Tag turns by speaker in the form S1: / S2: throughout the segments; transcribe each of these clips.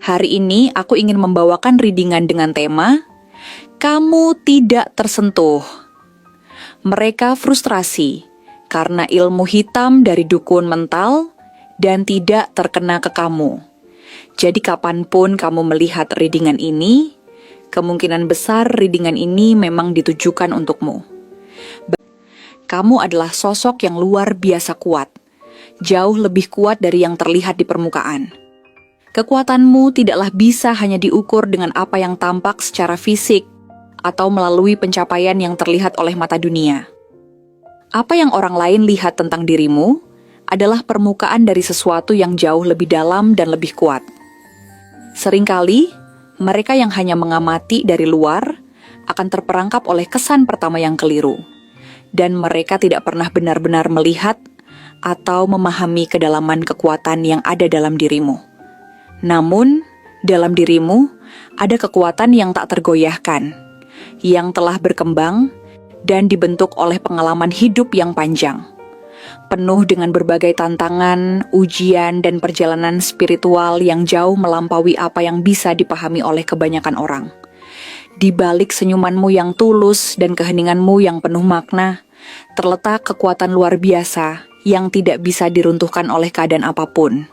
S1: Hari ini aku ingin membawakan readingan dengan tema Kamu Tidak Tersentuh. Mereka frustrasi karena ilmu hitam dari dukun mental dan tidak terkena ke kamu. Jadi kapanpun kamu melihat readingan ini, kemungkinan besar readingan ini memang ditujukan untukmu. Kamu adalah sosok yang luar biasa kuat, jauh lebih kuat dari yang terlihat di permukaan. Kekuatanmu tidaklah bisa hanya diukur dengan apa yang tampak secara fisik atau melalui pencapaian yang terlihat oleh mata dunia. Apa yang orang lain lihat tentang dirimu adalah permukaan dari sesuatu yang jauh lebih dalam dan lebih kuat. Seringkali, mereka yang hanya mengamati dari luar akan terperangkap oleh kesan pertama yang keliru, dan mereka tidak pernah benar-benar melihat atau memahami kedalaman kekuatan yang ada dalam dirimu. Namun, dalam dirimu ada kekuatan yang tak tergoyahkan, yang telah berkembang dan dibentuk oleh pengalaman hidup yang panjang, penuh dengan berbagai tantangan, ujian, dan perjalanan spiritual yang jauh melampaui apa yang bisa dipahami oleh kebanyakan orang. Di balik senyumanmu yang tulus dan keheninganmu yang penuh makna, terletak kekuatan luar biasa yang tidak bisa diruntuhkan oleh keadaan apapun.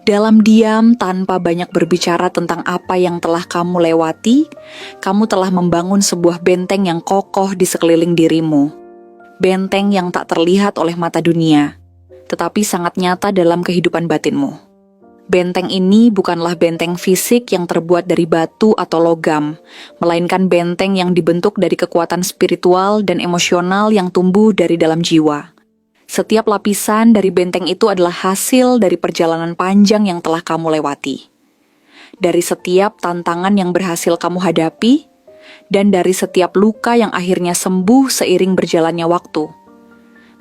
S1: Dalam diam, tanpa banyak berbicara tentang apa yang telah kamu lewati, kamu telah membangun sebuah benteng yang kokoh di sekeliling dirimu. Benteng yang tak terlihat oleh mata dunia, tetapi sangat nyata dalam kehidupan batinmu. Benteng ini bukanlah benteng fisik yang terbuat dari batu atau logam, melainkan benteng yang dibentuk dari kekuatan spiritual dan emosional yang tumbuh dari dalam jiwa. Setiap lapisan dari benteng itu adalah hasil dari perjalanan panjang yang telah kamu lewati. Dari setiap tantangan yang berhasil kamu hadapi, dan dari setiap luka yang akhirnya sembuh seiring berjalannya waktu.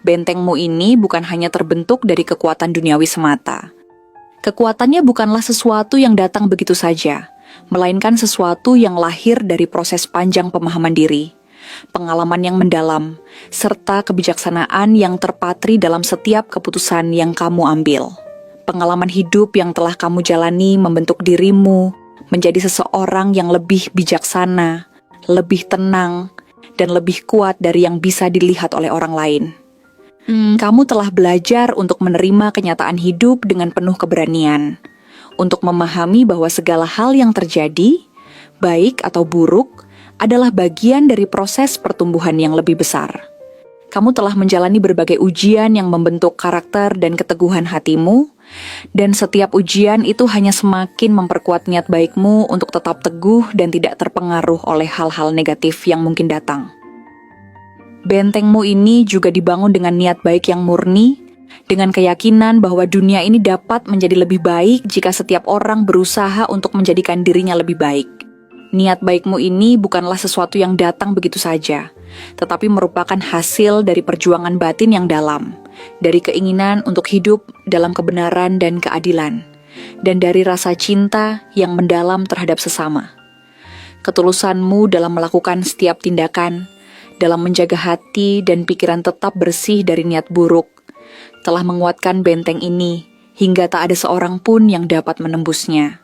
S1: Bentengmu ini bukan hanya terbentuk dari kekuatan duniawi semata. Kekuatannya bukanlah sesuatu yang datang begitu saja, melainkan sesuatu yang lahir dari proses panjang pemahaman diri, pengalaman yang mendalam, serta kebijaksanaan yang terpatri dalam setiap keputusan yang kamu ambil. Pengalaman hidup yang telah kamu jalani membentuk dirimu menjadi seseorang yang lebih bijaksana, lebih tenang, dan lebih kuat dari yang bisa dilihat oleh orang lain. Kamu telah belajar untuk menerima kenyataan hidup dengan penuh keberanian, untuk memahami bahwa segala hal yang terjadi, baik atau buruk, adalah bagian dari proses pertumbuhan yang lebih besar. Kamu telah menjalani berbagai ujian yang membentuk karakter dan keteguhan hatimu, dan setiap ujian itu hanya semakin memperkuat niat baikmu untuk tetap teguh dan tidak terpengaruh oleh hal-hal negatif yang mungkin datang. Bentengmu ini juga dibangun dengan niat baik yang murni, dengan keyakinan bahwa dunia ini dapat menjadi lebih baik jika setiap orang berusaha untuk menjadikan dirinya lebih baik. Niat baikmu ini bukanlah sesuatu yang datang begitu saja, tetapi merupakan hasil dari perjuangan batin yang dalam, dari keinginan untuk hidup dalam kebenaran dan keadilan, dan dari rasa cinta yang mendalam terhadap sesama. Ketulusanmu dalam melakukan setiap tindakan, dalam menjaga hati dan pikiran tetap bersih dari niat buruk, telah menguatkan benteng ini hingga tak ada seorang pun yang dapat menembusnya.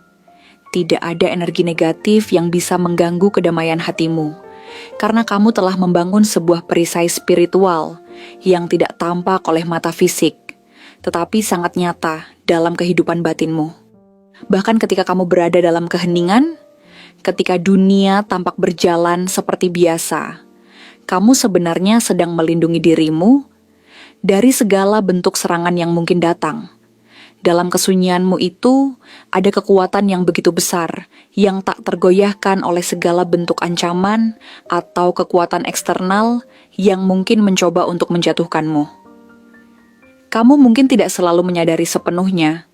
S1: Tidak ada energi negatif yang bisa mengganggu kedamaian hatimu, karena kamu telah membangun sebuah perisai spiritual yang tidak tampak oleh mata fisik, tetapi sangat nyata dalam kehidupan batinmu. Bahkan ketika kamu berada dalam keheningan, ketika dunia tampak berjalan seperti biasa, kamu sebenarnya sedang melindungi dirimu dari segala bentuk serangan yang mungkin datang. Dalam kesunyianmu itu, ada kekuatan yang begitu besar, yang tak tergoyahkan oleh segala bentuk ancaman atau kekuatan eksternal yang mungkin mencoba untuk menjatuhkanmu. Kamu mungkin tidak selalu menyadari sepenuhnya,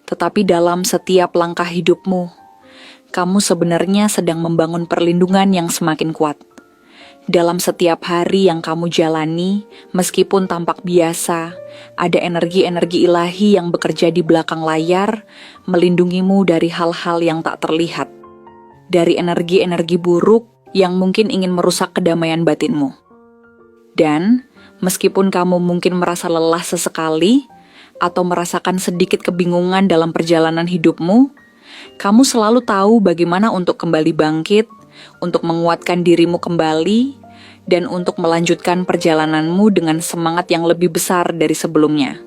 S1: tetapi dalam setiap langkah hidupmu, kamu sebenarnya sedang membangun perlindungan yang semakin kuat. Dalam setiap hari yang kamu jalani, meskipun tampak biasa, ada energi-energi ilahi yang bekerja di belakang layar, melindungimu dari hal-hal yang tak terlihat. Dari energi-energi buruk yang mungkin ingin merusak kedamaian batinmu. Dan, meskipun kamu mungkin merasa lelah sesekali, atau merasakan sedikit kebingungan dalam perjalanan hidupmu, Kamu selalu tahu bagaimana untuk kembali bangkit, untuk menguatkan dirimu kembali, dan untuk melanjutkan perjalananmu dengan semangat yang lebih besar dari sebelumnya.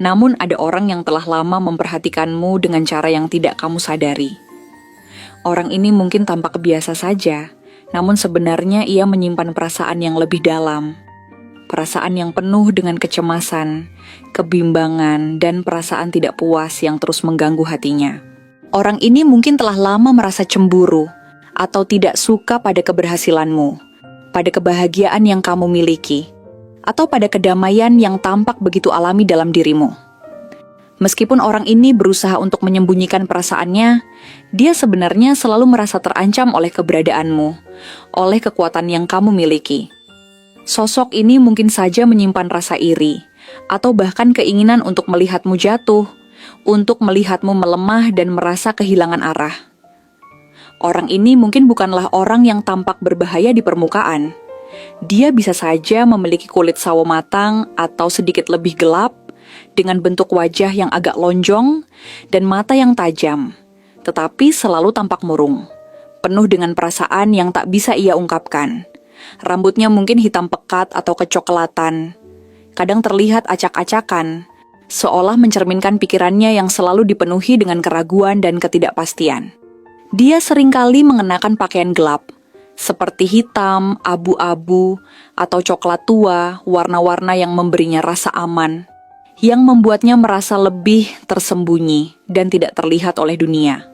S1: Namun ada orang yang telah lama memperhatikanmu dengan cara yang tidak kamu sadari. Orang ini mungkin tampak biasa saja, namun sebenarnya ia menyimpan perasaan yang lebih dalam. Perasaan yang penuh dengan kecemasan, kebimbangan, dan perasaan tidak puas yang terus mengganggu hatinya. Orang ini mungkin telah lama merasa cemburu atau tidak suka pada keberhasilanmu, pada kebahagiaan yang kamu miliki, atau pada kedamaian yang tampak begitu alami dalam dirimu. Meskipun orang ini berusaha untuk menyembunyikan perasaannya, dia sebenarnya selalu merasa terancam oleh keberadaanmu, oleh kekuatan yang kamu miliki. Sosok ini mungkin saja menyimpan rasa iri, atau bahkan keinginan untuk melihatmu jatuh, untuk melihatmu melemah dan merasa kehilangan arah. Orang ini mungkin bukanlah orang yang tampak berbahaya di permukaan. Dia bisa saja memiliki kulit sawo matang atau sedikit lebih gelap, dengan bentuk wajah yang agak lonjong dan mata yang tajam, tetapi selalu tampak murung, penuh dengan perasaan yang tak bisa ia ungkapkan. Rambutnya mungkin hitam pekat atau kecoklatan, kadang terlihat acak-acakan, seolah mencerminkan pikirannya yang selalu dipenuhi dengan keraguan dan ketidakpastian. Dia seringkali mengenakan pakaian gelap, seperti hitam, abu-abu, atau coklat tua, warna-warna yang memberinya rasa aman, yang membuatnya merasa lebih tersembunyi dan tidak terlihat oleh dunia.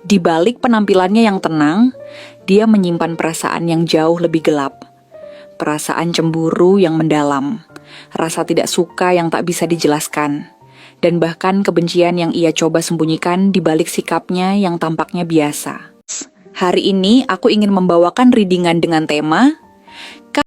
S1: Di balik penampilannya yang tenang, dia menyimpan perasaan yang jauh lebih gelap. Perasaan cemburu yang mendalam, rasa tidak suka yang tak bisa dijelaskan, dan bahkan kebencian yang ia coba sembunyikan di balik sikapnya yang tampaknya biasa. Hari ini aku ingin membawakan readingan dengan tema